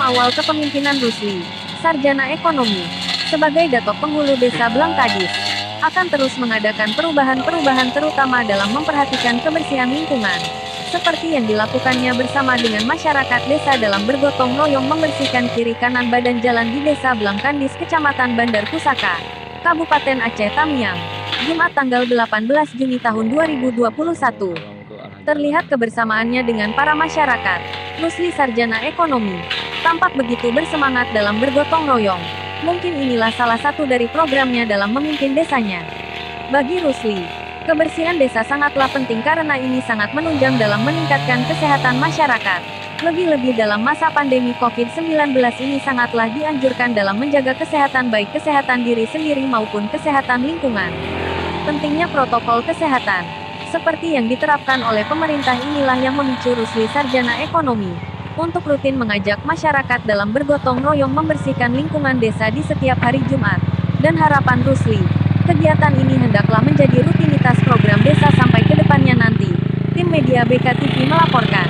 awal kepemimpinan Rusli, sarjana ekonomi, sebagai Datok Penghulu Desa Blangkadis, akan terus mengadakan perubahan-perubahan terutama dalam memperhatikan kebersihan lingkungan, seperti yang dilakukannya bersama dengan masyarakat desa dalam bergotong royong membersihkan kiri kanan badan jalan di Desa Blangkandis, Kecamatan Bandar Pusaka, Kabupaten Aceh Tamiang, Jumat tanggal 18 Juni tahun 2021. Terlihat kebersamaannya dengan para masyarakat. Rusli, sarjana ekonomi, tampak begitu bersemangat dalam bergotong royong. Mungkin inilah salah satu dari programnya dalam memimpin desanya. Bagi Rusli, kebersihan desa sangatlah penting karena ini sangat menunjang dalam meningkatkan kesehatan masyarakat. Lebih-lebih dalam masa pandemi COVID-19 ini sangatlah dianjurkan dalam menjaga kesehatan, baik kesehatan diri sendiri maupun kesehatan lingkungan. Pentingnya protokol kesehatan, seperti yang diterapkan oleh pemerintah, inilah yang memicu Rusli, sarjana ekonomi, untuk rutin mengajak masyarakat dalam bergotong royong membersihkan lingkungan desa di setiap hari Jumat. Dan harapan Rusli, kegiatan ini hendaklah menjadi rutinitas program desa sampai ke depannya nanti. Tim Media BK TV melaporkan.